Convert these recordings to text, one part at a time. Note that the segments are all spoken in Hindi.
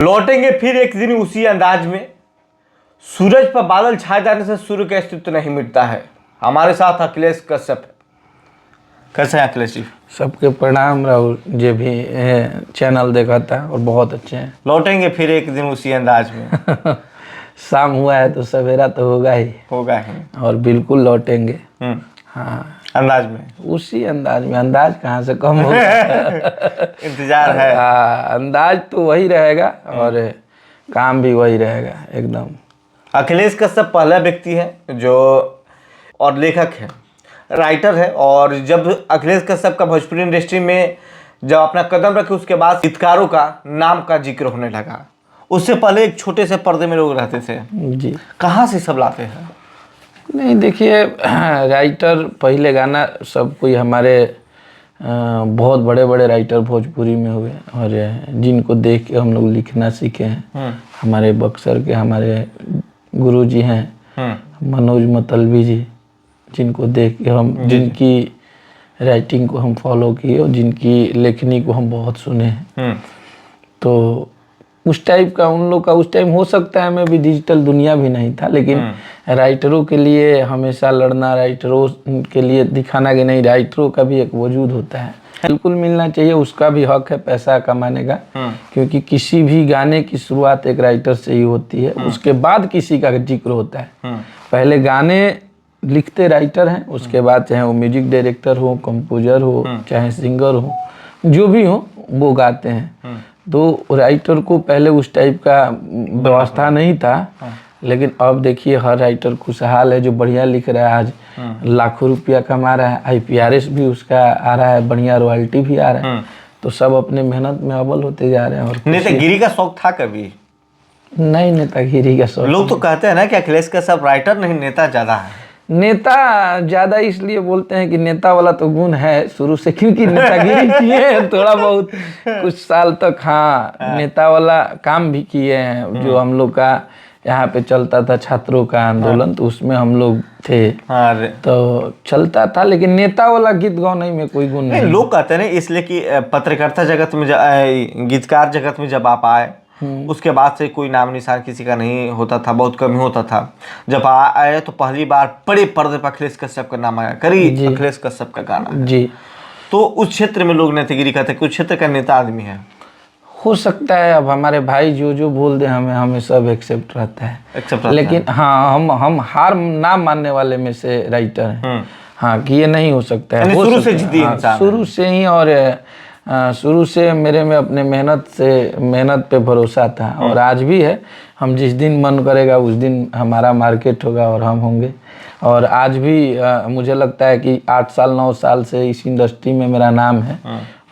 लौटेंगे फिर एक दिन उसी अंदाज में। सूरज पर बादल छाए जाने से सूर्य का अस्तित्व नहीं मिटता है। हमारे साथ अखिलेश कश्यप है। कैसे हैं अखिलेश जी? सबके प्रणाम राहुल जी भी चैनल देखा था और बहुत अच्छे हैं। लौटेंगे फिर एक दिन उसी अंदाज में। शाम हुआ है तो सवेरा तो होगा ही और बिल्कुल लौटेंगे। हाँ, अंदाज में, उसी अंदाज में। अंदाज कहाँ से कम होगा। इंतजार है। अंदाज तो वही रहेगा और काम भी वही रहेगा एकदम। अखिलेश कश्यप पहला व्यक्ति है जो और लेखक है, राइटर है। और जब अखिलेश कश्यप का भोजपुरी इंडस्ट्री में जब अपना कदम रखे उसके बाद गीतकारों का नाम का जिक्र होने लगा। उससे पहले एक छोटे से पर्दे में लोग रहते थे जी। कहाँ से सब लाते हैं? नहीं देखिए, राइटर पहले गाना सब कोई हमारे बहुत बड़े बड़े राइटर भोजपुरी में हुए और जिनको देख के हम लोग लिखना सीखे हैं। हमारे बक्सर के हमारे गुरुजी हैं मनोज मतलबी जी, जिनको देख के हम जिनकी राइटिंग को हम फॉलो किए और जिनकी लेखनी को हम बहुत सुने हैं। तो उस टाइप का उन लोग का उस टाइम हो सकता है, मैं भी डिजिटल दुनिया भी नहीं था, लेकिन राइटरों के लिए हमेशा लड़ना, राइटरों के लिए दिखाना कि नहीं, राइटरों का भी एक वजूद होता है, बिल्कुल मिलना चाहिए, उसका भी हक है पैसा कमाने का। क्योंकि किसी भी गाने की शुरुआत एक राइटर से ही होती है, उसके बाद किसी का जिक्र होता है। पहले गाने लिखते राइटर हैं, उसके बाद चाहे वो म्यूजिक डायरेक्टर हो, कंपोजर हो, चाहे सिंगर हो, जो भी हो वो गाते हैं। तो राइटर को पहले उस टाइप का व्यवस्था नहीं था, लेकिन अब देखिए हर राइटर खुशहाल है, जो बढ़िया लिख रहा है आज लाखों रुपया कमा रहा है, IPRS भी उसका आ रहा है, बढ़िया रॉयल्टी भी आ रहा है। तो सब अपने मेहनत में अव्वल होते जा रहे हैं। और नेतागिरी का शौक था कभी? नहीं, नेतागिरी का शौक। लोग तो कहते हैं ना कि अखिलेश का सब राइटर नहीं, नेता ज्यादा है। नेता ज्यादा इसलिए बोलते हैं कि नेता वाला तो गुण है शुरू से, क्योंकि नेतागिरी किए हैं थोड़ा बहुत कुछ साल तक। हाँ, नेता वाला काम भी किए हैं। जो हम लोग का यहाँ पे चलता था छात्रों का आंदोलन, तो उसमें हम लोग थे, तो चलता था, लेकिन नेता वाला गीत गाने में कोई गुण नहीं। लोग कहते हैं इसलिए कि पत्रकारिता जगत में, गीतकार जगत में जब आप आए उसके बाद से कोई नाम निशान किसी का नहीं होता था, बहुत कम ही होता था। जब आए तो पहली बार बड़े पर्दे पर अखिलेश कश्यप का नाम आया, करी अखिलेश कश्यप का गाना जी। तो उस क्षेत्र में लोग नेतागिरी कहते हैं, कुछ क्षेत्र का नेता आदमी है। हो सकता है, अब हमारे भाई जो बोल दे हमें सब एक्सेप्ट रहता है, लेकिन हाँ हम हार ना मानने वाले में से राइटर हैं। हाँ, कि ये नहीं हो सकता है, शुरू से जिद्दी इंसान, शुरू से ही। और शुरू से मेरे में अपने मेहनत पे भरोसा था और आज भी है। हम जिस दिन मन करेगा उस दिन हमारा मार्केट होगा और हम होंगे। और आज भी मुझे लगता है कि 8 साल 9 साल से इस इंडस्ट्री में मेरा नाम है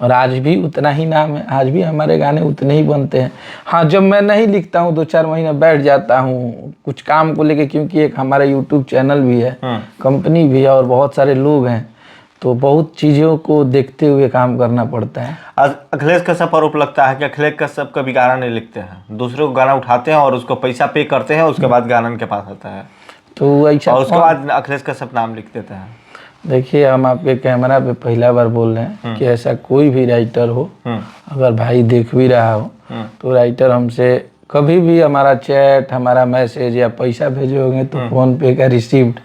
और आज भी उतना ही नाम है, आज भी हमारे गाने उतने ही बनते हैं। हाँ, जब मैं नहीं लिखता हूँ 2-4 महीने बैठ जाता हूँ कुछ काम को लेके, क्योंकि एक हमारा यूट्यूब चैनल भी है, कंपनी भी है और बहुत सारे लोग हैं, तो बहुत चीज़ों को देखते हुए काम करना पड़ता है। आज अखिलेश कश्यप आरोप लगता है कि अखिलेश कश्यप कभी गाना नहीं लिखते हैं, दूसरे को गाना उठाते हैं और उसको पैसा पे करते हैं, उसके बाद गाना उनके पास आता है, तो ऐसा, और उसके बाद अखिलेश कश्यप नाम लिख देते हैं। देखिए, हम आपके कैमरा पे पहला बार बोल रहे हैं कि ऐसा कोई भी राइटर हो, अगर भाई देख भी रहा हो, तो राइटर हमसे कभी भी हमारा चैट, हमारा मैसेज या पैसा भेजे होंगे तो फोन पे का रिसीप्ट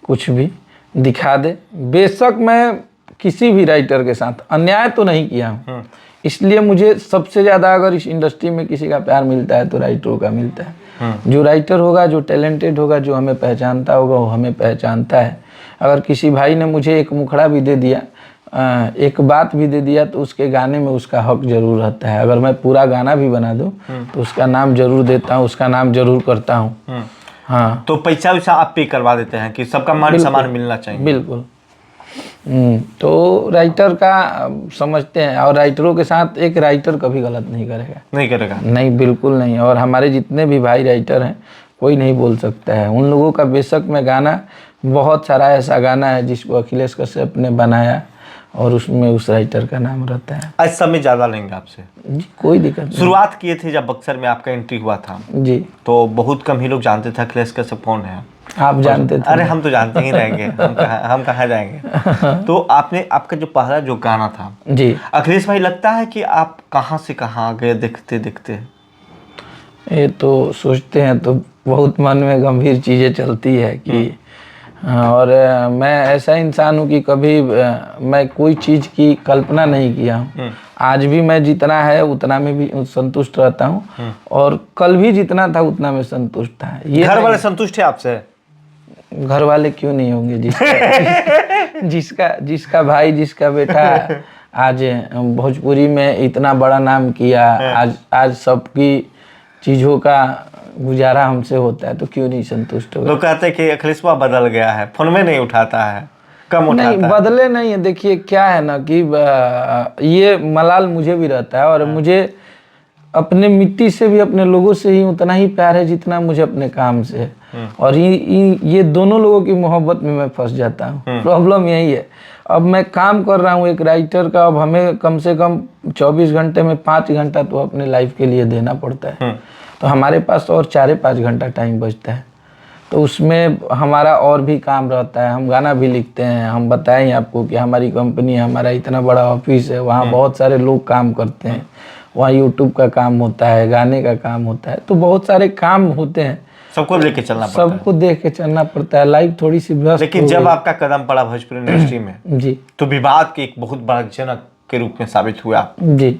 कुछ भी दिखा दे। बेशक मैं किसी भी राइटर के साथ अन्याय तो नहीं किया हूँ, इसलिए मुझे सबसे ज़्यादा अगर इस इंडस्ट्री में किसी का प्यार मिलता है तो राइटरों का मिलता है। जो राइटर होगा, जो टैलेंटेड होगा, जो हमें पहचानता होगा, वो हमें पहचानता है। अगर किसी भाई ने मुझे एक मुखड़ा भी दे दिया, एक बात भी दे दिया, तो उसके गाने में उसका हक जरूर रहता है। अगर मैं पूरा गाना भी बना दूं तो उसका नाम जरूर देता हूँ, उसका नाम जरूर करता हूँ। हाँ, तो पैसा वैसा आप पे करवा देते हैं कि सबका मान सम्मान मिलना चाहिए? बिल्कुल। तो राइटर का समझते हैं, और राइटरों के साथ एक राइटर कभी गलत नहीं करेगा, नहीं, बिल्कुल नहीं। और हमारे जितने भी भाई राइटर हैं, कोई नहीं बोल सकता है उन लोगों का। बेशक मैं गाना, बहुत सारा ऐसा गाना है जिसको अखिलेश कश्यप ने बनाया और उसमें उस राइटर का नाम रहता है। आज समय ज़्यादा लेंगे आपसे जी, कोई दिक्कत नहीं। शुरुआत किए थे जब बक्सर में आपका एंट्री हुआ था जी, तो बहुत कम ही लोग जानते थे अखिलेश कश्यप कौन है। आप जानते थे? अरे हम तो जानते ही रहेंगे, हम कहाँ जाएंगे। तो आपका जो पहला जो गाना था जी, अखिलेश भाई, लगता है कि आप कहाँ से कहाँ आ गए देखते देखते? ये तो सोचते हैं तो बहुत मन में गंभीर चीज़ें चलती है कि और मैं ऐसा इंसान हूँ कि कभी मैं कोई चीज़ की कल्पना नहीं किया हूँ। आज भी मैं जितना है उतना में भी संतुष्ट रहता हूँ और कल भी जितना था उतना में संतुष्ट था। ये घर वाले संतुष्ट है आपसे? घर वाले क्यों नहीं होंगे? जिसका भाई, जिसका बेटा आज भोजपुरी में इतना बड़ा नाम किया, आज सबकी चीज़ों का गुजारा हमसे होता है, तो क्यों नहीं संतुष्ट होगा? लोग कहते हैं कि अखिलेशवा बदल गया है, फोन में नहीं उठाता है, कम उठाता नहीं, है। बदले नहीं है। देखिए क्या है ना कि ये मलाल मुझे भी रहता है और मुझे अपने मिट्टी से भी, अपने लोगों से ही उतना ही प्यार है जितना मुझे अपने काम से है। और ये दोनों लोगों की मोहब्बत में मैं फंस जाता हूँ। प्रॉब्लम यही है। अब मैं काम कर रहा हूँ एक राइटर का, अब हमें कम से कम 24 घंटे में 5 घंटा तो अपने लाइफ के लिए देना पड़ता है। तो हमारे पास और 4-5 घंटा टाइम बचता है, तो उसमें हमारा और भी काम रहता है। हम गाना भी लिखते हैं। हम बताएं आपको कि हमारी कंपनी है, हमारा इतना बड़ा ऑफिस है, वहाँ बहुत सारे लोग काम करते हैं। वहाँ यूट्यूब का काम होता है, गाने का काम होता है, तो बहुत सारे काम होते हैं। सबको लेके चलना पड़ता है। सबको देख के चलना पड़ता है। लाइफ थोड़ी सी व्यस्त। लेकिन जब आपका कदम पड़ा भोजपुरी इंडस्ट्री में जी तो विवाद के एक बहुत बड़ा जनक के रूप में साबित हुआ। जी,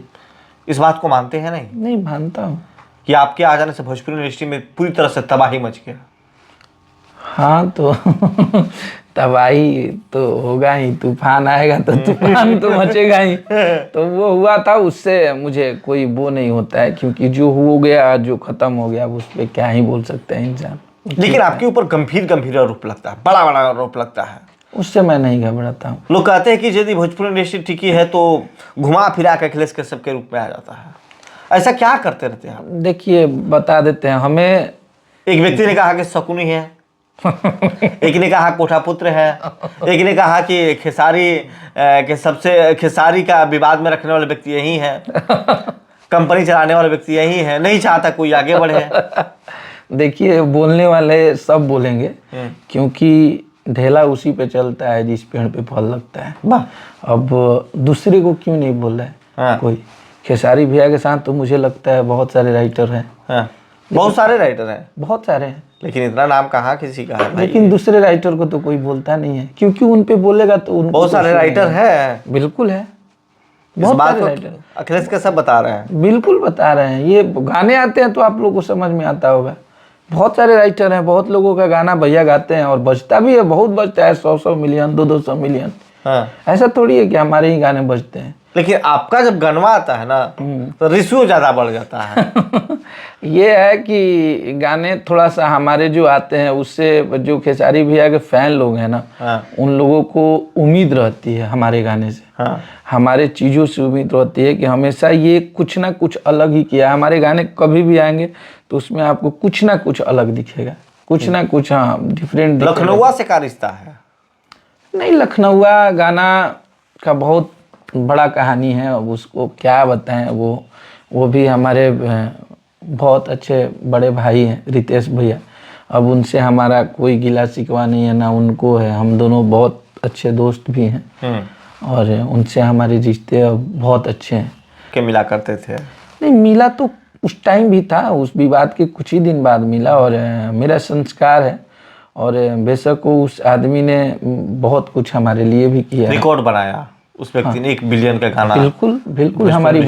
इस बात को मानते हैं? नहीं मानता हूँ कि आपके आ जाने से भोजपुरी इंडस्ट्री में पूरी तरह से तबाही मच गया? हाँ, तो तबाही तो होगा ही। तूफान आएगा तो तूफान तो मचेगा ही। तो वो हुआ था, उससे मुझे कोई वो नहीं होता है, क्योंकि जो हो गया, जो खत्म हो गया, उस पर क्या ही बोल सकते हैं इंसान। लेकिन आपके ऊपर गंभीर आरोप लगता है, बड़ा आरोप लगता है। उससे मैं नहीं घबराता हूँ। लोग कहते हैं कि यदि भोजपुरी इंडस्ट्री टिकी है तो घुमा फिरा के अखिलेश कश्यप के रूप में आ जाता है। ऐसा क्या करते रहते हैं आप? देखिए बता देते हैं। हमें एक व्यक्ति ने कहा कि शकुनी है, एक ने कहा कोठापुत्र है, एक ने कहा कि खेसारी के सबसे खेसारी का विवाद में रखने वाले व्यक्ति यही है, कंपनी चलाने वाला व्यक्ति यही है, नहीं चाहता कोई आगे बढ़े। देखिए बोलने वाले सब बोलेंगे, क्योंकि ढेला उसी पे चलता है जिस पेड़ पे फल लगता है। अब दूसरे को क्यों नहीं बोल रहा है? हाँ। कोई खेसारी भैया के साथ तो मुझे लगता है बहुत सारे राइटर हैं। हाँ। बहुत सारे राइटर हैं, बहुत सारे हैं, लेकिन इतना नाम कहाँ किसी का है भाई। लेकिन दूसरे राइटर को तो कोई बोलता नहीं है, क्योंकि उन पे बोलेगा तो उनको बहुत सारे राइटर हैं। बिल्कुल है, इस बहुत बात सारे को राइटर अखिलेश के सब बता रहे हैं। बिल्कुल बता रहे हैं। ये गाने आते हैं तो आप लोगों को समझ में आता होगा। बहुत सारे राइटर हैं, बहुत लोगों का गाना भैया गाते हैं और बजता भी है, बहुत बजता है, 100 मिलियन 200 मिलियन। हाँ। ऐसा थोड़ी है कि हमारे ही गाने बजते हैं। लेकिन आपका जब गनवा आता है ना तो रिश्यू ज्यादा बढ़ जाता है। ये है कि गाने थोड़ा सा हमारे जो आते हैं उससे जो खेसारी भैया के फैन लोग हैं ना, हाँ। उन लोगों को उम्मीद रहती है हमारे गाने से। हाँ। हमारे चीज़ों से उम्मीद रहती है कि हमेशा ये कुछ ना कुछ अलग ही किया। हमारे गाने कभी भी आएंगे तो उसमें आपको कुछ ना कुछ अलग दिखेगा, कुछ ना कुछ हाँ डिफरेंट। लखनऊआ से क्या रिश्ता है? नहीं, लखनऊआ गाना का बहुत बड़ा कहानी है, अब उसको क्या बताएं। वो भी हमारे बहुत अच्छे बड़े भाई हैं, रितेश भैया। अब उनसे हमारा कोई गिला शिकवा नहीं है, ना उनको है। हम दोनों बहुत अच्छे दोस्त भी हैं और उनसे हमारे रिश्ते अब बहुत अच्छे हैं। के मिला करते थे? नहीं, मिला तो उस टाइम भी था, उस विवाद के कुछ ही दिन बाद मिला। और मेरा संस्कार है और बेशक उस आदमी ने बहुत कुछ हमारे लिए भी किया है। रिकॉर्ड बनाया उस व्यक्ति ने, 1 बिलियन का गाना। बिल्कुल हमारी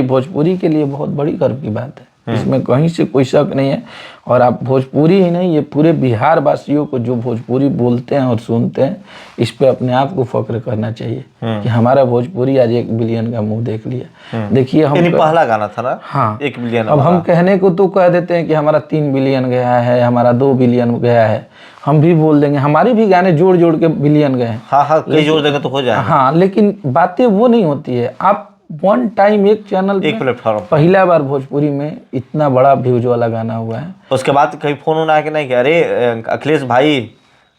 भोजपुरी के लिए बहुत बड़ी गर्व की बात है। इसमें कहीं से कोई शक नहीं है। और आप भोजपुरी ही नहीं, ये पूरे बिहार वासियों को जो भोजपुरी बोलते हैं और सुनते हैं, इस पे अपने आप को फक्र करना चाहिए कि हमारा भोजपुरी आज 1 बिलियन का मुंह देख लिया। देखिए हम पहला गाना था ना। हाँ, 1 बिलियन। अब हम कहने को तो कह देते हैं कि हमारा 3 बिलियन गया है, हमारा 2 बिलियन गया है। हम भी बोल देंगे, हमारे भी गाने जोड़ जोड़ के बिलियन गए हैं। हाँ, कई जोड़ देंगे तो हो जाएगा। हाँ, लेकिन बातें वो नहीं होती है। आप वन टाइम एक चैनल एक प्लेटफॉर्म पहला बार भोजपुरी में इतना बड़ा व्यूज वाला गाना हुआ है। उसके बाद कहीं फोन होना है कि नहीं कि अरे अखिलेश भाई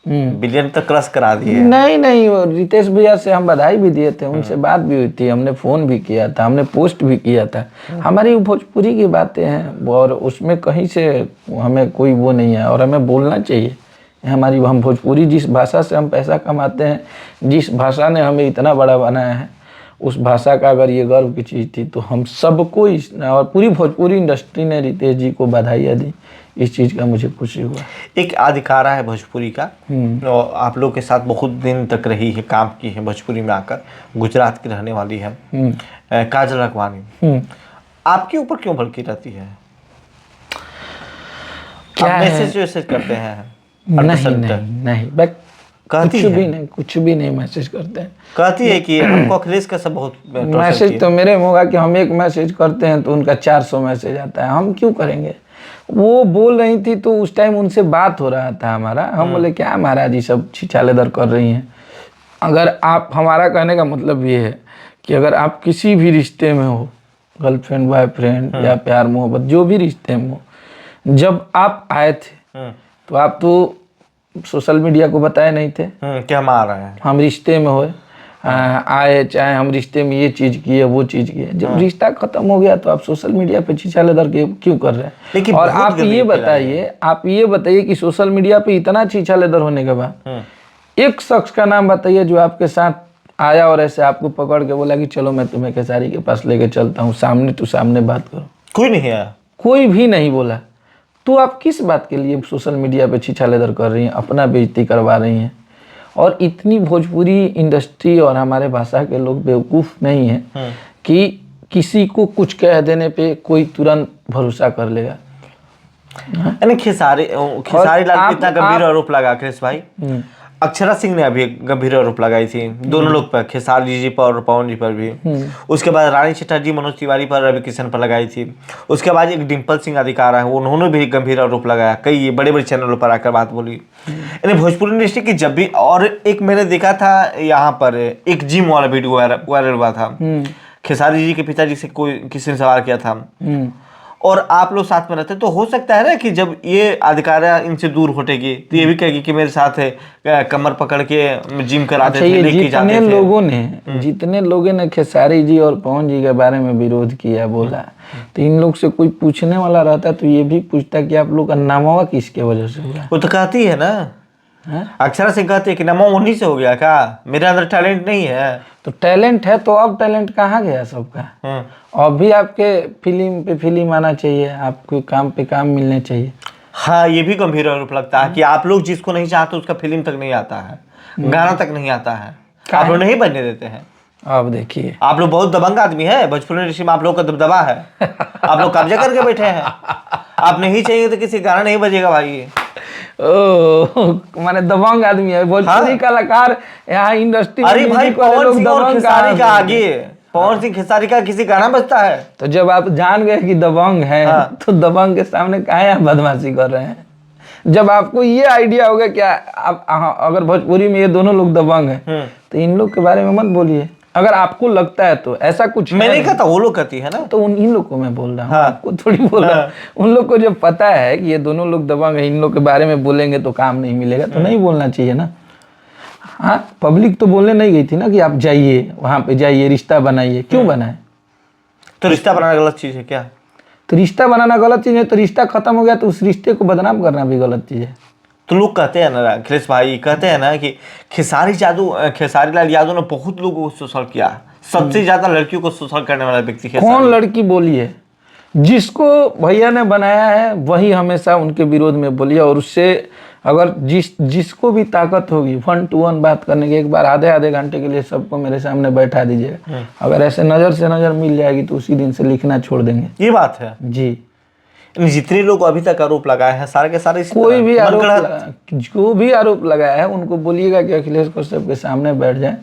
बिलियन तक क्रश करा दिए? नहीं, रितेश भैया से हम बधाई भी दिए थे, उनसे बात भी हुई थी, हमने फ़ोन भी किया था, हमने पोस्ट भी किया था। हमारी भोजपुरी की बातें हैं और उसमें कहीं से हमें कोई वो नहीं है और हमें बोलना चाहिए। हम भोजपुरी जिस भाषा से हम पैसा कमाते हैं, जिस भाषा ने हमें इतना बड़ा बनाया है, उस भाषा का अगर ये गर्व की चीज़ थी तो हम सबको और पूरी भोजपुरी इंडस्ट्री ने रितेश जी को बधाइयाँ दी। इस चीज़ का मुझे खुशी हुआ। एक अधिकारा है भोजपुरी का, और आप लोग के साथ बहुत दिन तक रही है, काम की है भोजपुरी में आकर, गुजरात की रहने वाली है, काजल रखवानी। आपके ऊपर क्यों भड़की रहती है? क्या आप है? मैसेज करते हैं? नहीं बस कुछ भी नहीं मैसेज करते हैं। कहती है कि हमको अखिलेश का सब बहुत मैसेज तो मेरे में होगा कि हम एक मैसेज करते हैं तो उनका 400 मैसेज आता है, हम क्यों करेंगे? वो बोल रही थी तो उस टाइम उनसे बात हो रहा था हमारा, हम बोले क्या महाराज जी सब छिछालेदर कर रही हैं। अगर आप, हमारा कहने का मतलब ये है कि अगर आप किसी भी रिश्ते में हो, गर्लफ्रेंड बॉयफ्रेंड या प्यार मोहब्बत जो भी रिश्ते में हो, जब आप आए थे तो आप तो सोशल मीडिया को बताए नहीं थे कि हम आ रहे हैं, हम रिश्ते में हो आए, चाहे हम रिश्ते में ये चीज़ किए वो चीज़ किए। जब रिश्ता खत्म हो गया तो आप सोशल मीडिया पे छिछालेदर के क्यों कर रहे हैं? लेकिन और आप ये बताइए कि सोशल मीडिया पे इतना छिछालेदर होने के बाद एक शख्स का नाम बताइए जो आपके साथ आया और ऐसे आपको पकड़ के बोला कि चलो मैं तुम्हें खेसारी के पास लेके चलता हूँ, सामने टू सामने बात करो। कोई नहीं आया, कोई भी नहीं बोला। तो आप किस बात के लिए सोशल मीडिया पे छिछालेदर कर रही हैं, अपना बेइज्जती करवा रही हैं? और इतनी भोजपुरी इंडस्ट्री और हमारे भाषा के लोग बेवकूफ़ नहीं हैं कि किसी को कुछ कह देने पे कोई तुरंत भरोसा कर लेगा। यानी खेसारी लाल पे इतना गंभीर आरोप लगा अखिलेश भाई। अक्षरा सिंह ने अभी गंभीर आरोप लगाई थी दोनों लोग पर, खेसारी जी पर और पवन जी पर भी। उसके बाद रानी चटर्जी मनोज तिवारी पर, रवि किशन पर लगाई थी। उसके बाद एक डिम्पल सिंह अधिकारा है, उन्होंने भी गंभीर आरोप लगाया, कई बड़े बड़े चैनलों पर आकर बात बोली। यानी भोजपुरी इंडस्ट्री की जब भी, और एक मैंने देखा था यहाँ पर एक जिम वाला वीडियो वायरल हुआ था, खेसारी जी के पिताजी से कोई किसी ने सवाल किया था और आप लोग साथ में रहते, तो हो सकता है ना कि जब ये अधिकारा इनसे दूर हटेगी तो ये भी कहेगी कि मेरे साथ है, कमर पकड़ के जिम कराते थे, लेके जाते थे। जितने लोगों ने खेसारी जी और पवन जी के बारे में विरोध किया, बोला, तो इन लोग से कोई पूछने वाला रहता तो ये भी पूछता कि आप लोग का नामवा किसके वजह से हुआ। वो तो कहती है ना, अक्षरा सिंह कहती है कि नामा उन्हीं से हो गया, क्या मेरे अंदर टैलेंट नहीं है? तो टैलेंट है तो अब टैलेंट कहाँ गया सबका? अब भी आपके फिल्म पे फिल्म आना चाहिए, आपको काम पे काम मिलने चाहिए। हाँ, ये भी गंभीर आरोप लगता है कि आप लोग जिसको नहीं चाहते उसका फिल्म तक नहीं आता है, गाना तक नहीं आता है, आप लोग नहीं बनने देते हैं। अब देखिए, आप लोग बहुत दबंग आदमी है, भोजपुरी इंडस्ट्री में आप लोग का दबदबा है, आप लोग कब्जा करके बैठे हैं। आप नहीं चाहिए तो किसी गाना नहीं बजेगा भाई। माने दबंग आदमी है भोजपुरी कलाकार यहाँ इंडस्ट्री में। अरे भाई, पवन सिंह और खेसारी का आगे, पवन सिंह खेसारी का किसी गाना बजता है? तो जब आप जान गए कि दबंग है, तो दबंग के सामने काहे आप बदमाशी कर रहे हैं? जब आपको ये आइडिया होगा क्या आप अगर भोजपुरी में ये दोनों लोग दबंग हैं तो इन लोग के बारे में मत बोलिए। अगर आपको लगता है तो ऐसा कुछ मैं नहीं कहता, वो लोग कहती है ना, तो इन लोग को मैं बोल रहा हूँ, आपको थोड़ी बोल रहा हूँ। उन लोग को जब पता है कि ये दोनों लोग दबंग है, इन लोग के बारे में बोलेंगे तो काम नहीं मिलेगा, तो नहीं बोलना चाहिए ना। हाँ, पब्लिक तो बोलने नहीं गई थी ना कि आप जाइए वहाँ पे, जाइए रिश्ता बनाइए। क्यों बनाए? तो रिश्ता बनाना गलत चीज़ है क्या? तो रिश्ता बनाना गलत चीज़ है तो रिश्ता खत्म हो गया तो उस रिश्ते को बदनाम करना भी गलत चीज़ है। तो लोग कहते हैं ना, अखिलेश भाई कहते हैं ना कि खेसारी लाल यादव ने बहुत लोगों को शोषण किया, सबसे ज्यादा लड़कियों को शोषण करने वाला व्यक्ति कौन लड़की बोली है? जिसको भैया ने बनाया है वही हमेशा उनके विरोध में बोली है। और उससे अगर जिसको भी ताकत होगी 1 to 1 बात करने की, एक बार आधे घंटे के लिए सबको मेरे सामने बैठा दीजिएगा, अगर ऐसे नजर से नजर मिल जाएगी तो उसी दिन से लिखना छोड़ देंगे। ये बात है जी। जितने लोग अभी तक आरोप लगाए हैं सारे के सारे, कोई भी जो भी आरोप लगाया है उनको बोलिएगा कि अखिलेश कश्यप के सामने बैठ जाए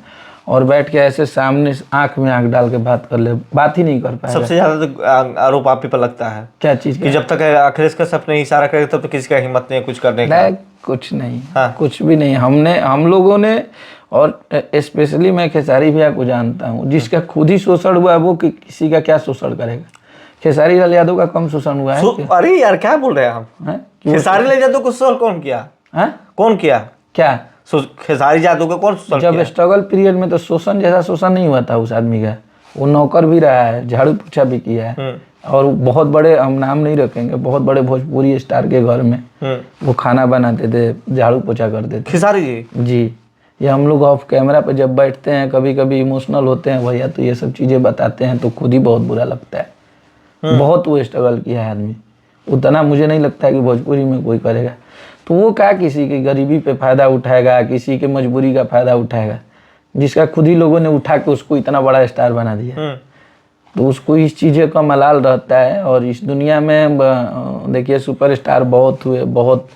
और बैठ के ऐसे सामने आंख में आंख डाल के बात कर ले, बात ही नहीं कर पाएगा। सबसे ज्यादा तो आरोप आप ही पर लगता है। क्या चीज? कि जब तक अखिलेश कश्यप ने इशारा करे तब तो किसी का हिम्मत नहीं है कुछ करने का। कुछ नहीं, कुछ भी नहीं। हम लोगों ने, और स्पेशली मैं खेसारी भैया को जानता हूँ, जिसका खुद ही शोषण हुआ है वो किसी का क्या शोषण करेगा? खेसारी लाल यादव का कम शोषण हुआ है? अरे यार क्या बोल रहे हैं आप? खेसारी लाल यादव को शोषण कौन किया? कौन किया? क्या खेसारी यादव का कौन शोषण? जब स्ट्रगल पीरियड में तो शोषण जैसा शोषण नहीं हुआ था उस आदमी का। वो नौकर भी रहा है, झाड़ू पोछा भी किया है, और बहुत बड़े, हम नाम नहीं रखेंगे, बहुत बड़े भोजपुरी स्टार के घर में वो खाना बनाते थे, झाड़ू पोछा करते थे। खेसारी जी? जी। ये हम लोग ऑफ कैमरा पे जब बैठते हैं कभी कभी इमोशनल होते हैं भैया, तो ये सब चीज़ें बताते हैं तो खुद ही बहुत बुरा लगता है। बहुत वो स्ट्रगल किया है आदमी, उतना मुझे नहीं लगता है कि भोजपुरी में कोई करेगा। तो वो क्या किसी की गरीबी पे फ़ायदा उठाएगा, किसी के मजबूरी का फ़ायदा उठाएगा, जिसका खुद ही लोगों ने उठा के उसको इतना बड़ा स्टार बना दिया। तो उसको इस चीज़ें का मलाल रहता है। और इस दुनिया में देखिए सुपरस्टार बहुत हुए, बहुत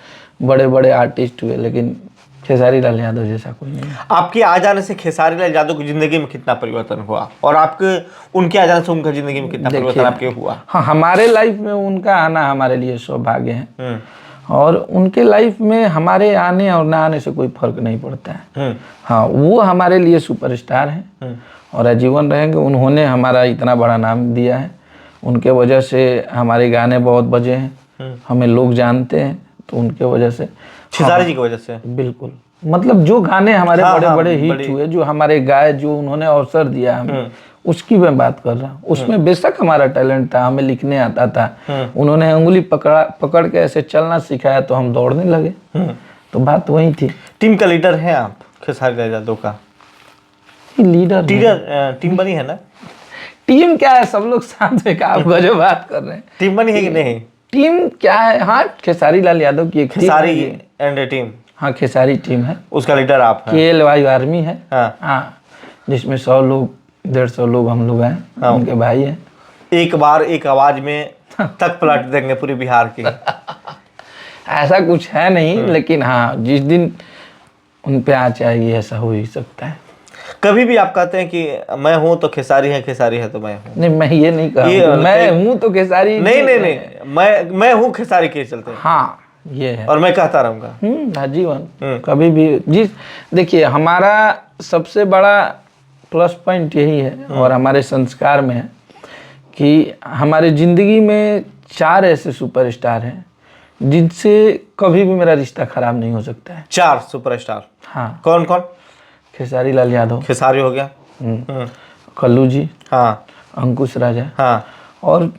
बड़े बड़े आर्टिस्ट हुए, लेकिन खेसारी लाल यादव जैसा कोई नहीं। आपके आ जाने से खेसारी लाल यादव की जिंदगी में कितना परिवर्तन हुआ, और आपके उनके आ जाने से उनका जिंदगी में कितना परिवर्तन आपके हुआ? हाँ, हमारे लाइफ में उनका आना हमारे लिए सौभाग्य है, और उनके लाइफ में हमारे आने और ना आने से कोई फर्क नहीं पड़ता है। हाँ, वो हमारे लिए सुपरस्टार हैं और आजीवन रहेंगे। उन्होंने हमारा इतना बड़ा नाम दिया है, उनके वजह से हमारे गाने बहुत बजे हैं, हमें लोग जानते हैं, तो उनके वजह से, खेसारी जी की वजह से। बिल्कुल, मतलब जो गाने हमारे बड़े बड़े हिट हुए, जो हमारे गाए, जो उन्होंने अवसर दिया हमें, उसकी मैं बात कर रहा हूँ। उसमें बेशक हमारा टैलेंट था, हमें लिखने आता था, उन्होंने उंगली पकड़ के ऐसे चलना सिखाया तो हम दौड़ने लगे। तो बात वही थी। टीम का लीडर है आप खेसारी लाल यादव का? लीडर टीम बनी है ना? टीम क्या है, सब लोग साथ में, आप गजब बात कर रहे हैं। टीम बनी है कि नहीं? टीम क्या है, हाँ, खेसारी लाल यादव की एक खेसारी एंड टीम। हाँ, खेसारी टीम है, उसका लीडर आप हैं। KLY आर्मी है। हाँ, जिसमें 100 लोग 150 लोग हम लोग हैं। हाँ, उनके भाई हैं। एक बार एक आवाज में तक पलट देंगे पूरे बिहार की। ऐसा कुछ है नहीं, लेकिन हाँ, जिस दिन उन पे आ जाएगी ऐसा हो ही सकता है। कभी भी आप कहते हैं कि मैं हूं तो खेसारी है, खेसारी है तो मैं हूं? नहीं, मैं ये नहीं कहा मैं हूं तो खेसारी। नहीं, मैं हूं खेसारी के चलते। हाँ, ये है, और मैं कहता रहूंगा आजीवन, कभी भी। देखिए, हमारा सबसे बड़ा प्लस पॉइंट यही है, और हमारे संस्कार में है कि हमारे जिंदगी में 4 ऐसे सुपरस्टार हैं जिनसे कभी भी मेरा रिश्ता खराब नहीं हो सकता है। 4 सुपरस्टार? हाँ। कौन कौन? खेसारी लाल यादव, खेसारी हो गया, कल्लू जी, हाँ, अंकुश राजा, हाँ, और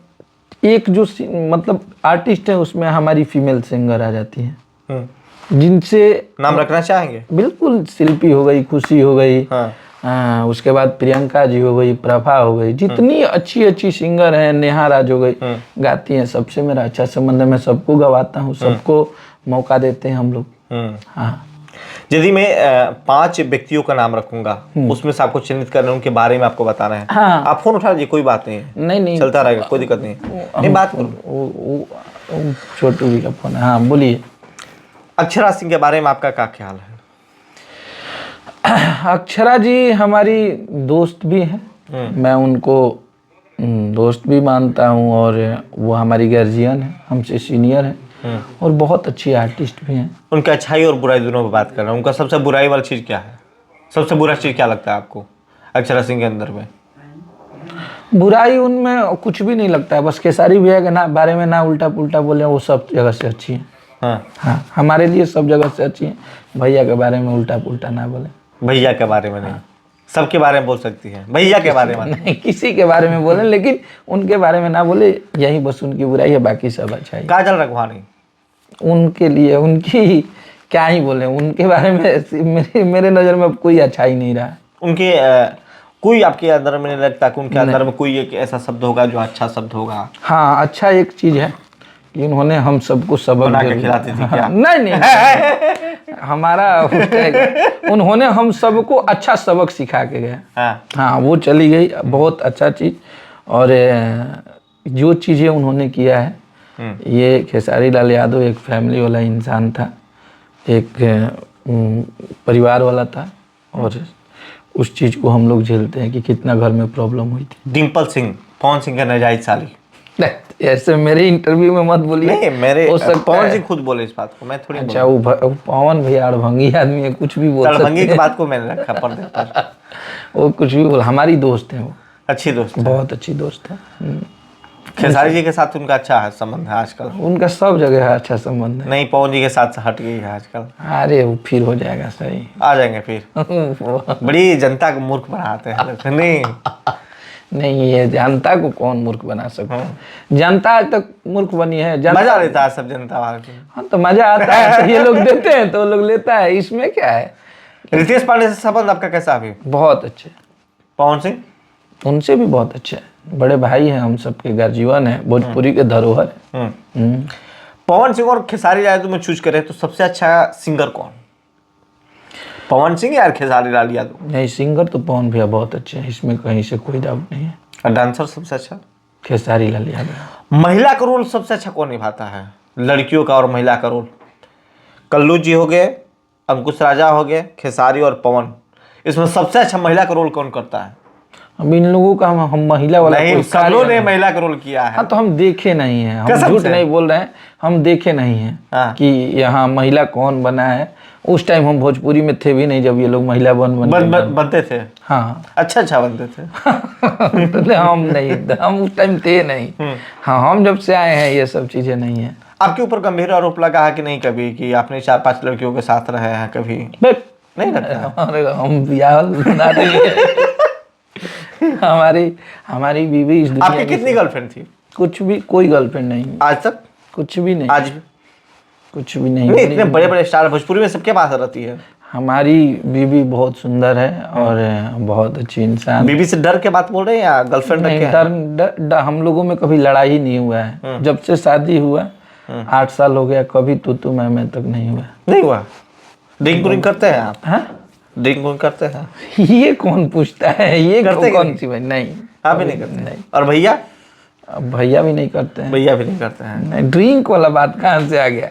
एक जो मतलब आर्टिस्ट है उसमें हमारी फीमेल सिंगर आ जाती हैं, जिनसे नाम रखना चाहेंगे? बिल्कुल, शिल्पी हो गई, खुशी हो गई, उसके बाद प्रियंका जी हो गई, प्रभा हो गई, जितनी अच्छी अच्छी सिंगर हैं, नेहा राज हो गई, गाती हैं। सबसे मेरा अच्छा संबंध है, मैं सबको गवाता हूँ, सबको मौका देते हैं हम लोग। हाँ, यदि मैं 5 व्यक्तियों का नाम रखूंगा, उसमें से आपको चिन्हित करना है, उनके बारे में आपको बताना है। हाँ, आप फोन उठा लीजिए, कोई बात नहीं है। नहीं, चलता रहेगा, कोई दिक्कत नहीं। नहीं, बात करो। छोटू जी का फोन है। हाँ, बोलिए। अक्षरा सिंह के बारे में आपका क्या ख्याल है? अक्षरा जी हमारी दोस्त भी हैं, मैं उनको दोस्त भी मानता हूँ, और वो हमारी गार्जियन है, हमसे सीनियर है, और बहुत अच्छी आर्टिस्ट भी हैं। उनके अच्छाई और बुराई दोनों पे बात कर रहा हूँ। उनका सबसे बुराई वाली चीज़ क्या है? सबसे बुरा चीज़ क्या लगता है आपको अक्षरा सिंह के अंदर में? बुराई उनमें कुछ भी नहीं लगता है, बस खेसारी भैया के बारे में ना उल्टा पुल्टा बोले, वो सब जगह से अच्छी है। हाँ, हमारे लिए सब जगह से अच्छी है। भैया के बारे में उल्टा पुल्टा ना बोले। भैया के बारे में नहीं, सबके बारे में बोल सकती है, भैया के बारे में नहीं, किसी के बारे में बोले, लेकिन उनके बारे में ना बोले, यही बस उनकी बुराई है, बाकी सब अच्छा है। काजल रघवानी, उनके लिए उनकी क्या ही बोले, उनके बारे में मेरे नज़र में कोई अच्छा ही नहीं रहा। उनके कोई आपके अंदर में नहीं लगता कि उनके अंदर में कोई एक ऐसा शब्द होगा जो अच्छा शब्द होगा? हाँ, अच्छा एक चीज़ है कि उन्होंने हम सबको सबक बना के खिलाती थी क्या? नहीं, हमारा उन्होंने हम सबको अच्छा सबक सिखा के गए। हाँ, वो चली गई, बहुत अच्छा चीज़। और जो चीज़ें उन्होंने किया है, ये खेसारी लाल यादव एक फैमिली वाला इंसान था, एक परिवार वाला था, और उस चीज़ को हम लोग झेलते हैं कि कितना घर में प्रॉब्लम हुई थी। डिम्पल सिंह, पवन सिंह का नाजायज साली? ऐसे मेरे इंटरव्यू में मत बोलिए। नहीं, मेरे पवन सिंह खुद बोले इस बात को, मैं थोड़ी। अच्छा, वो पवन भैया अड़भंगी आदमी है, कुछ भी बोल सकते हैं। अड़भंगी की बात को मैंने रखा पर्दे पर। वो कुछ भी बोल, हमारी दोस्त है, वो अच्छी दोस्त, बहुत अच्छी दोस्त है। खेसारी जी के साथ उनका अच्छा है संबंध है आजकल? उनका सब जगह है अच्छा संबंध है। नहीं, पवन जी के साथ हट गई है आजकल। अरे वो फिर हो जाएगा सही, आ जाएंगे फिर। बड़ी जनता को मूर्ख बनाते हैं। नहीं, ये जनता को कौन मूर्ख बना सकता है? जनता आज तक मूर्ख बनी है। मजा लेता है सब जनता। हाँ, तो मजा आता है, तो ये लोग देते हैं तो लोग लेता है, इसमें क्या है? रितेश पांडे से संबंध आपका कैसा अभी? बहुत अच्छे। पवन सिंह? उनसे भी बहुत अच्छे हैं, बड़े भाई हैं, हम सबके गर्जीवन है, भोजपुरी के धरोहर है। पवन सिंह और खेसारी लाल यादव में चूज करें तो सबसे अच्छा सिंगर कौन? पवन सिंह या खेसारी लाल यादव? नहीं, सिंगर तो पवन भैया बहुत अच्छे हैं, इसमें कहीं से कोई डाउट नहीं है। और डांसर सबसे अच्छा? खेसारी लाल यादव। महिला का रोल सबसे अच्छा कौन निभाता है, लड़कियों का और महिला का रोल? कल्लू जी हो गए, अंकुश राजा हो गए, खेसारी और पवन, इसमें सबसे अच्छा महिला का रोल कौन करता है? अब इन लोगों का हम महिला वाला नहीं, कोई सब लोगों ने महिला का रोल किया है। हाँ, तो हम देखे नहीं हैं, हम कसम झूठ से? नहीं बोल रहे हैं, हम देखे नहीं हैं हाँ। कि यहाँ महिला कौन बना है। उस टाइम हम भोजपुरी में थे भी नहीं जब ये लोग महिला बनते थे। हाँ अच्छा बनते थे। तो हम नहीं, हम उस टाइम थे नहीं। हाँ, हम जब से आए हैं ये सब चीजें नहीं है। आपके ऊपर गंभीर आरोप लगा है कि नहीं कभी कि आपने 4-5 लड़कियों के साथ रहे हैं कभी? नहीं लगता? अरे हम हमारी बीवी इस दुनिया आपकी कितनी गर्लफ्रेंड थी? कुछ भी, कोई गर्लफ्रेंड नहीं, आज तक? कुछ भी नहीं, आज भी? कुछ भी नहीं। नहीं, इतने बड़े बड़े स्टार भोजपुरी में सबके पास रहती है। हमारी बीवी बहुत सुंदर है और बहुत अच्छी इंसान। बीवी से डर के बात बोल रहे हैं या गर्लफ्रेंड नहीं, डर हम लोगों में कभी लड़ाई नहीं हुआ है। जब से शादी हुआ 8 साल हो गया, कभी तू मैं तक नहीं हुआ। नहीं हुआ? ड्रिंक करते हैं आप? हाँ, ड्रिंक करते हैं? ये कौन पूछता है, ये कौन सी बात? नहीं, आप भी नहीं करते? नहीं। और भैया? भैया भी नहीं करते हैं। भैया भी नहीं करते हैं? नहीं, ड्रिंक वाला बात कहाँ से आ गया?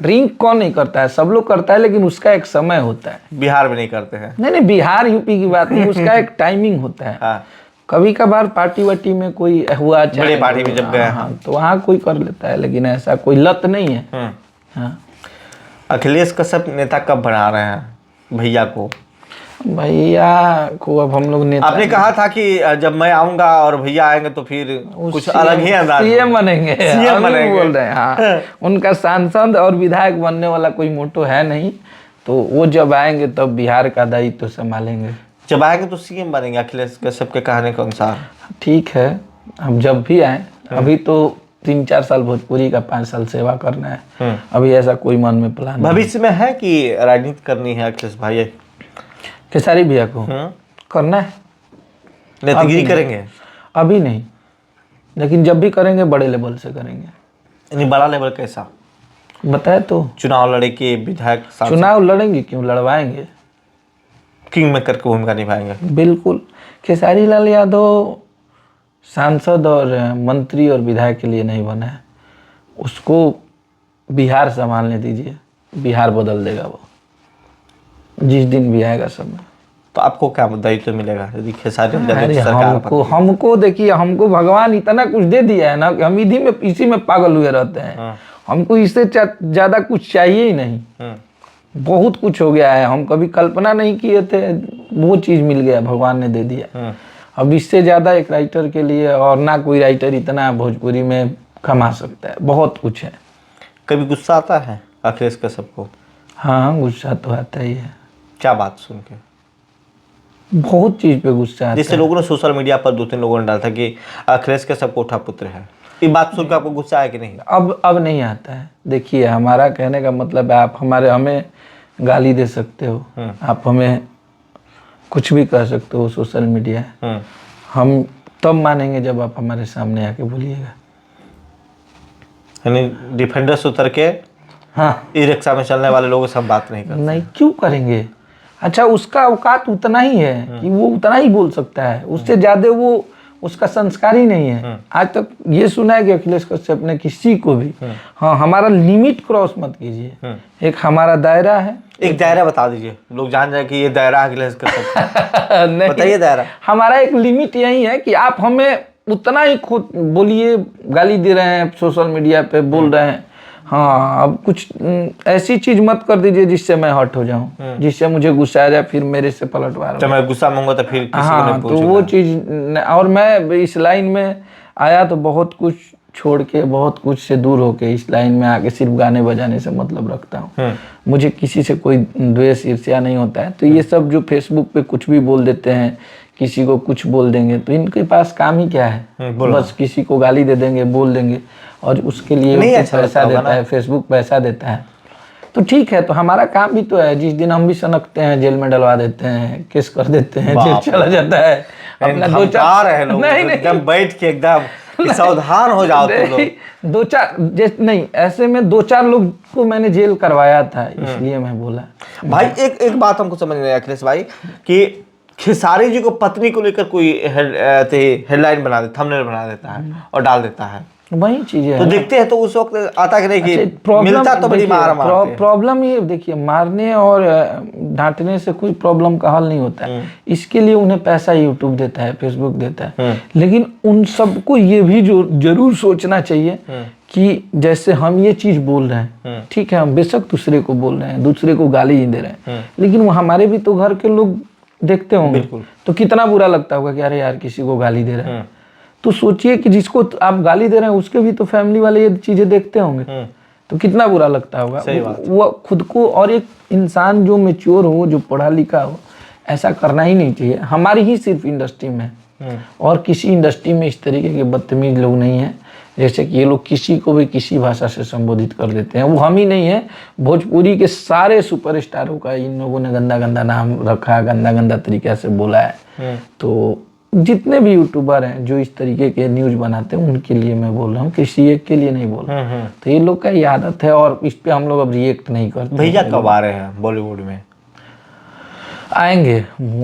ड्रिंक कौन नहीं करता है, सब लोग करता है, लेकिन उसका एक समय होता है। बिहार में नहीं करते हैं? नहीं, बिहार यूपी की बात नहीं, उसका एक टाइमिंग होता है। हाँ। कभी कभार पार्टी वार्टी में कोई हुआ, बड़े पार्टी में जब गए, हाँ, तो वहाँ कोई कर लेता है, लेकिन ऐसा कोई लत नहीं है। हाँ। अखिलेश कश्यप नेता कब बना रहे हैं भैया को? भैया को अब हम लोग नेता, आपने कहा था कि जब मैं आऊंगा और भैया आएंगे तो फिर कुछ अलग ही अंदाज में सीएम बनेंगे, सीएम बनेंगे बोल रहे हैं। हाँ, उनका सांसद और विधायक बनने वाला कोई मोटो है नहीं, तो वो जब आएंगे तब बिहार का दायित्व तो संभालेंगे। जब आएंगे तो सीएम बनेंगे अखिलेश कश्यप के कहने के अनुसार। ठीक है, हम जब भी आए, अभी तो 3-4 साल भोजपुरी का 5 साल सेवा करना है, अभी ऐसा कोई मन में प्लान नहीं। भविष्य में है कि राजनीति करनी है अखिलेश भाई? खेसारी भैया को करना है, नेतागिरी करेंगे? अभी नहीं, लेकिन जब भी करेंगे बड़े लेवल से करेंगे। यानी बड़ा लेवल कैसा? बताए तो, चुनाव लड़े के विधायक चुनाव लड़ेंगे, क्यों लड़वाएंगे, किंग मेकर की भूमिका निभाएंगे। बिल्कुल। खेसारी लाल यादव सांसद और मंत्री और विधायक के लिए नहीं बना है, उसको बिहार संभालने दीजिए, बिहार बदल देगा वो जिस दिन भी आएगा समय। तो आपको क्या दायित्व मिलेगा यदि खेसारी अरे हमको देखिए, हमको भगवान इतना कुछ दे दिया है ना कि हम इसी में पागल हुए रहते हैं। हमको इससे ज्यादा कुछ चाहिए ही नहीं, बहुत कुछ हो गया है, हम कभी कल्पना नहीं किए थे, वो चीज मिल गया, भगवान ने दे दिया। अब इससे ज्यादा एक राइटर के लिए और ना कोई राइटर इतना भोजपुरी में कमा सकता है, बहुत कुछ है। कभी गुस्सा आता है अखिलेश कश्यप को? हाँ, गुस्सा तो आता ही है। क्या बात सुन के? बहुत चीज पे गुस्सा आता है। जैसे लोगों ने सोशल मीडिया पर 2-3 लोगों ने डाला था कि अखिलेश कश्यप कोठा पुत्र है, ये बात सुन के आपको गुस्सा आया कि नहीं? अब नहीं आता है। देखिए, हमारा कहने का मतलब है, आप हमें गाली दे सकते हो, आप हमें कुछ भी कह सकते हो, सोशल मीडिया है, हम तब मानेंगे जब आप हमारे सामने आके बोलिएगा। यानी डिफेंडर से उतर के हाँ, ई रिक्शा में चलने वाले लोगों से हम बात नहीं करते? नहीं, क्यों करेंगे? अच्छा, उसका औकात उतना ही है कि वो उतना ही बोल सकता है, उससे ज्यादा वो, उसका संस्कार ही नहीं है। आज तक ये सुना है कि अखिलेश कश्यप ने किसी को भी, हाँ, हमारा लिमिट क्रॉस मत कीजिए, एक हमारा दायरा है। एक दायरा बता दीजिए, लोग जान जाए कि ये दायरा अखिलेश कश्यप। नहीं, बताइए दायरा। हमारा एक लिमिट यही है कि आप हमें उतना ही खुद बोलिए, गाली दे रहे हैं, सोशल मीडिया पे बोल रहे हैं, हाँ, अब कुछ ऐसी चीज मत कर दीजिए जिससे मैं हर्ट हो जाऊं, जिससे मुझे गुस्सा आ जाए, फिर मेरे से पलटवार। जब मैं गुस्सा मंगूंगा तो फिर किसी हाँ, को तो वो चीज, और मैं इस लाइन में आया तो बहुत कुछ छोड़ के, बहुत कुछ से दूर होके इस लाइन में आके सिर्फ गाने बजाने से मतलब रखता हूँ। मुझे किसी से कोई द्वेष ईर्ष्या नहीं होता है। तो ये सब जो फेसबुक पे कुछ भी बोल देते हैं, किसी को कुछ बोल देंगे, तो इनके पास काम ही क्या है? बस किसी को गाली दे देंगे, बोल देंगे, और उसके लिए पैसा देता है, फेसबुक पैसा देता है, तो ठीक है, तो हमारा काम भी तो है, जिस दिन हम भी सनकते हैं जेल में डलवा देते हैं, केस कर देते हैं, जेल चला जाता है अपना दो चार है लोग नहीं एकदम बैठ के एकदम कि सावधान हो जाओ तुम लोग। दो चार नहीं, ऐसे में 2-4 लोग को मैंने जेल करवाया था, इसलिए मैं बोला। भाई एक बात हमको समझ नहीं आया अखिलेश भाई कि खेसारी जी को पत्नी को लेकर कोई हेडलाइन बना दे, थंबनेल बना देता है और डाल देता है, वही चीजें तो देखते हैं तो उस वक्त आता कि नहीं कि प्रॉब्लम मिलता तो बड़ी मार मारते हैं। प्रॉब्लम ये देखिए, मारने और डांटने से कोई प्रॉब्लम का हल नहीं होता है। इसके लिए उन्हें पैसा यूट्यूब देता है, फेसबुक देता है, लेकिन उन सबको ये भी जो जरूर सोचना चाहिए कि जैसे हम ये चीज बोल रहे हैं, ठीक है, हम बेशक दूसरे को बोल रहे हैं, दूसरे को गाली ही दे रहे हैं, लेकिन वो हमारे भी तो घर के लोग देखते होंगे, तो कितना बुरा लगता होगा कि अरे यार किसी को गाली दे रहे हैं। तो सोचिए कि जिसको आप गाली दे रहे हैं उसके भी तो फैमिली वाले ये चीजें देखते होंगे, तो कितना बुरा लगता होगा। वो खुद को, और एक इंसान जो मैच्योर हो, जो पढ़ा लिखा हो, ऐसा करना ही नहीं चाहिए। हमारी ही सिर्फ इंडस्ट्री में, और किसी इंडस्ट्री में इस तरीके के बदतमीज लोग नहीं हैं। जैसे कि ये लोग किसी को भी किसी भाषा से संबोधित कर देते हैं। वो हम ही नहीं है, भोजपुरी के सारे सुपरस्टारों का इन लोगों ने गंदा गंदा नाम रखा, गंदा गंदा तरीके से बोला है। तो जितने भी यूट्यूबर हैं जो इस तरीके के न्यूज बनाते हैं, उनके लिए मैं बोल रहा हूँ, किसी एक के लिए नहीं बोल रहा हूँ। तो ये लोग का ये आदत है, और इस पे हम लोग अब रिएक्ट नहीं करते। भैया कब आ रहे हैं बॉलीवुड में? आएंगे,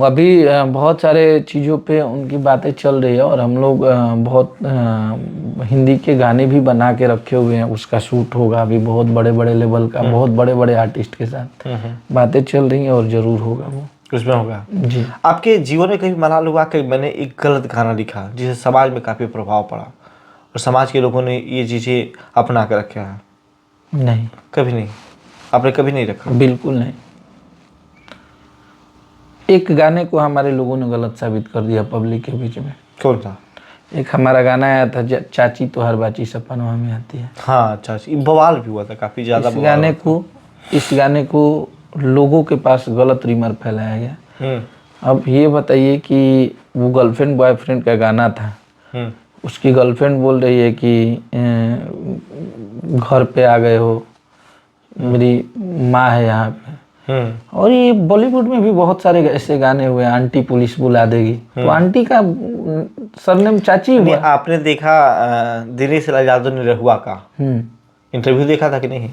अभी बहुत सारे चीज़ों पे उनकी बातें चल रही है, और हम लोग बहुत हिंदी के गाने भी बना के रखे हुए हैं। उसका शूट होगा अभी बहुत बड़े बड़े लेवल का, बहुत बड़े बड़े आर्टिस्ट के साथ बातें चल रही हैं, और ज़रूर होगा वो, उसमें होगा जी। आपके जीवन में कभी मलाल हुआ कि मैंने एक गलत गाना लिखा जिससे समाज में काफ़ी प्रभाव पड़ा और समाज के लोगों ने ये चीज़ें अपना कर रखा है? नहीं, कभी नहीं, आपने कभी नहीं रखा? बिल्कुल नहीं। एक गाने को हमारे लोगों ने गलत साबित कर दिया पब्लिक के बीच में। कौन सा? एक हमारा गाना आया था, चाची तो हर बाची सपनवा में आती है। हाँ चाची, बवाल भी हुआ था काफ़ी ज़्यादा। इस गाने को लोगों के पास गलत रीमर फैलाया गया। अब ये बताइए कि वो गर्लफ्रेंड बॉयफ्रेंड का गाना था, उसकी गर्लफ्रेंड बोल रही है कि घर पे आ गए हो, मेरी माँ है यहाँ पे। और ये बॉलीवुड में भी बहुत सारे ऐसे गाने हुए, आंटी पुलिस बुला देगी, तो आंटी का सरनेम चाची हुआ। आपने देखा दिनेश राजादो निरहुआ का इंटरव्यू देखा था कि नहीं?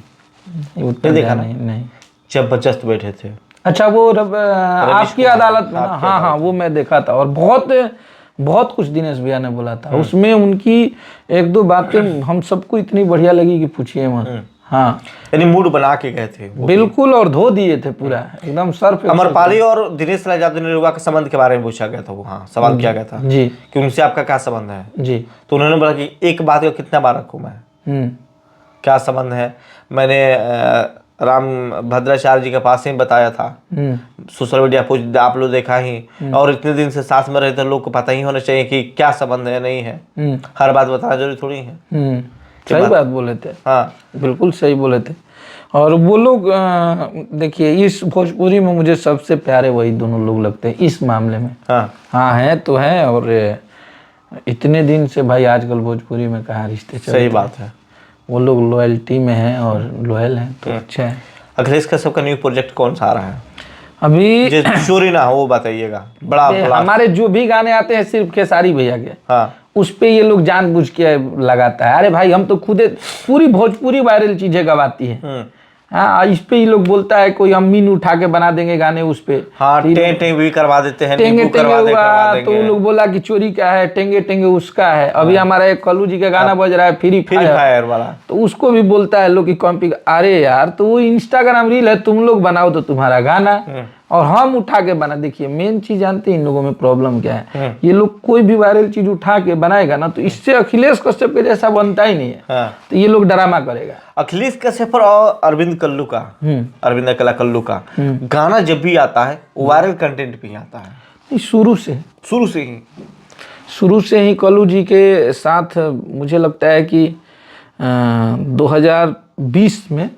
नहीं देखा। नहीं, जबरदस्त बैठे थे। अच्छा, वो आपकी अदालत में ना? हाँ हाँ, वो मैं देखा था, और बहुत कुछ दिनेश भैया ने बोला था। उसमें उनकी 1-2 बातें हम सबको इतनी बढ़िया लगी कि पूछिए मत। हाँ, यानी मूड बना के गए थे बिल्कुल, और धो दिए थे पूरा एकदम सर पे। अमरपाली और दिनेश राजादो निरहुआ के संबंध के बारे में पूछा गया था, वो हाँ सवाल किया गया था जी कि उनसे आपका क्या संबंध है जी। तो उन्होंने बोला कि एक बात को कितना बार रखूं मैं, क्या संबंध है। मैंने राम भद्राचार्य जी के पास ही बताया था, सोशल मीडिया पोस्ट आप लोग देखा ही, और इतने दिन से साथ में रहे तो लोग को पता ही होना चाहिए कि क्या संबंध है, नहीं है, हर बात बताना जरूरी थोड़ी है। सही बात बोले थे, हाँ बिल्कुल सही बोले थे। और वो लोग देखिए, इस भोजपुरी में मुझे सबसे प्यारे वही दोनों लोग लगते हैं इस मामले में। हाँ हैं तो हैं, और इतने दिन से भाई आजकल भोजपुरी में कहाँ रिश्ते चलते हैं। सही बात है, वो लोग लॉयल्टी में हैं और लॉयल हैं, तो अच्छा है। अखिलेश का सबका न्यू प्रोजेक्ट कौन सा आ रहा है? अभी चोरी ना हो वो बताइएगा। बड़ा हमारे जो भी गाने आते हैं सिर्फ खेसारी भैया के, हाँ, उस पे ये लोग जानबूझ के लगाता है। अरे भाई, हम तो खुद पूरी भोजपुरी वायरल चीजें गवाती है। हाँ, इस पे ये लोग बोलता है कोई अम्मीन उठा के बना देंगे गाने उस पे। हाँ, टेंगे भी करवा देते हैं, टेंगे हुआ तो लोग बोला कि चोरी का है, टेंगे टेंगे उसका है। अभी हमारा एक कल्लू जी का गाना बज रहा है फ्री फायर वाला, तो उसको भी बोलता है लोग की कॉपी। अरे यार, तो वो इंस्टाग्राम रील है, तुम लोग बनाओ तो तुम्हारा गाना, और हम उठा के बना। देखिए मेन चीज जानते हैं इन लोगों में प्रॉब्लम क्या है, ये लोग कोई भी वायरल चीज उठा के बनाएगा ना, तो इससे अखिलेश कश्यप के जैसा बनता ही नहीं है। तो ये लोग ड्रामा करेगा। अखिलेश कश्यप और अरविंद कल्लू का, अरविंद कल्लू का गाना जब भी आता है वायरल कंटेंट पे आता है। शुरू से ही कल्लू जी के साथ मुझे लगता है कि 2020 में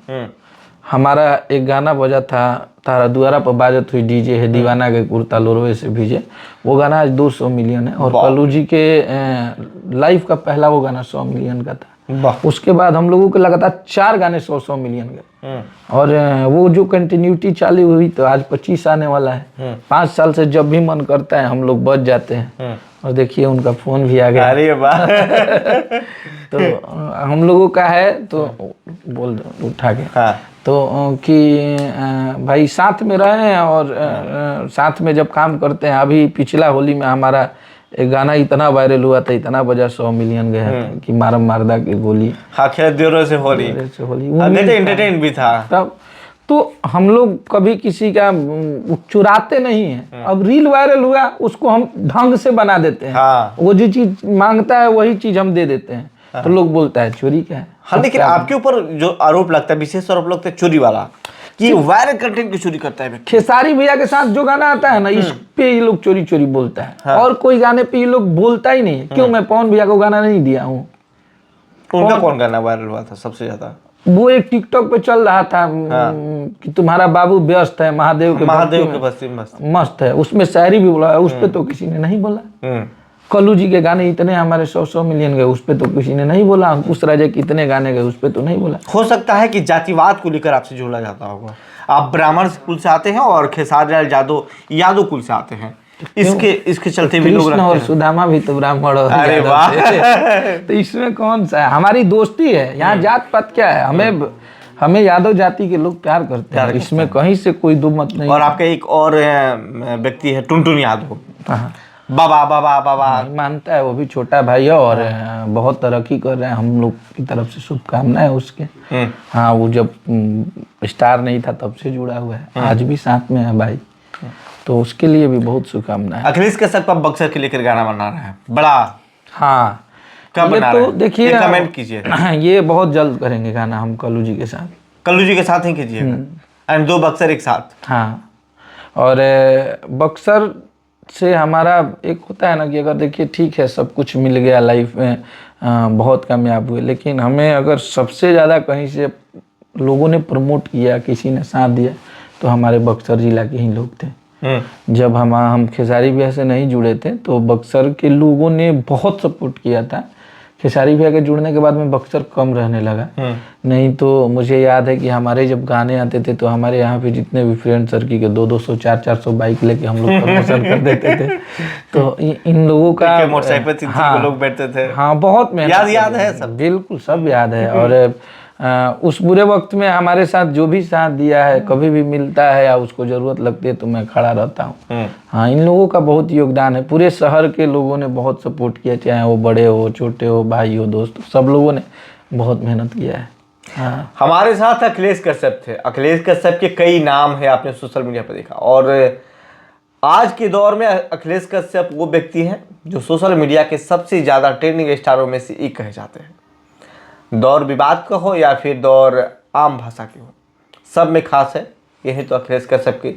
हमारा एक गाना बजा था, तारा दुआरा पर बाजत हुई डीजे है दीवाना के कुर्ता लोरवे से भीजे। वो गाना आज 200 मिलियन है, और कल्लू जी के लाइफ का पहला वो गाना 100 मिलियन का था। वाह। उसके बाद हम लोगों के लगातार 4 गाने 100 मिलियन गए। और वो जो कंटिन्यूटी चालू हुई तो आज 25 आने वाला है। 5 साल से जब भी मन करता है हम लोग बच जाते हैं। और देखिए उनका फोन भी आ गया। अरे वाह। तो हम लोगों का है तो बोल दो उठा के। हाँ। तो कि भाई साथ में रहे और साथ में जब काम करते हैं। अभी पिछला होली में हमारा एक गाना इतना वायरल हुआ था, इतना बजा 100 मिलियन गया था कि मारम मारदा की गोली। हाँ, खेल देवरों से होली। एंटरटेन भी था तब तो हम लोग कभी किसी का चुराते नहीं हैं। अब रील वायरल हुआ उसको हम ढंग से बना देते हैं। हाँ। वो जो चीज मांगता है वही चीज हम दे देते हैं। तो लोग बोलता है चोरी क्या है। हाँ, लेकिन आपके ऊपर जो आरोप लगता है, विशेष आरोप लगता है चोरी वाला, कि वायरल कंटेंट की चोरी करता है व्यक्ति। खेसारी भैया के साथ जो गाना आता है ना, इस पे ये लोग चोरी चोरी बोलता है। हाँ। और कोई गाने पे ये लोग बोलता ही नहीं है। क्यों? मैं पवन भैया को गाना नहीं दिया हूँ। उनका कौन गाना वायरल हुआ था सबसे ज्यादा? वो एक टिकटॉक पे चल रहा था कि तुम्हारा बाबू व्यस्त है, महादेव के बस्ती में मस्त है। उसमें शायरी भी बोला है, उस पे तो किसी ने नहीं बोला। कल्लू जी के गाने इतने हमारे 100 मिलियन गए, उस पे तो किसी ने नहीं बोला। अंकुश राजा के इतने गाने गए, उस पे तो नहीं बोला। हो सकता है कि जातिवाद को लेकर आपसे जोड़ा जाता होगा। आप ब्राह्मण कुल से आते हैं और खेसारी लाल यादव कुल से आते हैं। इसके चलते भी लोग कृष्ण और सुदामा भी तो ब्राह्मण और अरे यादव वाह। थे। तो इसमें कौन सा है? हमारी दोस्ती है। यहाँ जात पात क्या है? हमें यादव जाति के लोग प्यार करते हैं। इसमें कहीं से कोई दो मत नहीं। और आपका एक और व्यक्ति है टुनटुन यादव। हाँ। बाबा बाबा बाबा मानता है, वो भी छोटा भाई है और बहुत तरक्की कर रहे हैं। हम लोग की तरफ से शुभकामनाएं उसके। हाँ, वो जब स्टार नहीं था तब से जुड़ा हुआ है, आज भी साथ में है भाई। तो उसके लिए भी बहुत शुभकामनाएं। अखिलेश कश्यप का बक्सर के लेकर गाना बना रहे हैं बड़ा। हाँ, कब बना तो रहे हैं? देखिए, कमेंट कीजिए। ये बहुत जल्द करेंगे गाना हम कल्लू जी के साथ। कल्लू जी के साथ ही कीजिएगा। एंड 2 बक्सर एक साथ। हाँ, और बक्सर से हमारा एक होता है ना कि अगर देखिए ठीक है सब कुछ मिल गया लाइफ में, बहुत कामयाब हुए, लेकिन हमें अगर सबसे ज़्यादा कहीं से लोगों ने प्रमोट किया, किसी ने साथ दिया, तो हमारे बक्सर जिला के ही लोग थे। जब हम खेसारी भैया से नहीं जुड़े थे तो बक्सर के लोगों ने बहुत सपोर्ट किया था। खेसारी भैया के जुड़ने के बाद में बक्सर कम रहने लगा। नहीं तो मुझे याद है कि हमारे जब गाने आते थे तो हमारे यहाँ पे जितने भी फ्रेंड सर्किल के 200 400 बाइक लेके हम लोग प्रमोशन कर देते थे। तो इन लोगों का मोटरसाइकिल पे 3 लोग बैठते थे। हाँ, बहुत मेहनत याद है सब। बिल्कुल सब याद है। और उस बुरे वक्त में हमारे साथ जो भी साथ दिया है, कभी भी मिलता है या उसको जरूरत लगती है तो मैं खड़ा रहता हूँ। हाँ, इन लोगों का बहुत योगदान है। पूरे शहर के लोगों ने बहुत सपोर्ट किया, चाहे वो बड़े हो, छोटे हो, भाई हो, दोस्त, सब लोगों ने बहुत मेहनत किया है। हाँ। हमारे साथ अखिलेश कश्यप थे। अखिलेश कश्यप के कई नाम है, आपने सोशल मीडिया पर देखा। और आज के दौर में अखिलेश कश्यप वो व्यक्ति हैं जो सोशल मीडिया के सबसे ज़्यादा ट्रेंडिंग स्टारों में से एक कहे जाते हैं। दौर विवाद का हो या फिर दौर आम भाषा की हो, सब में खास है। यही तो अखिलेश कश्यप की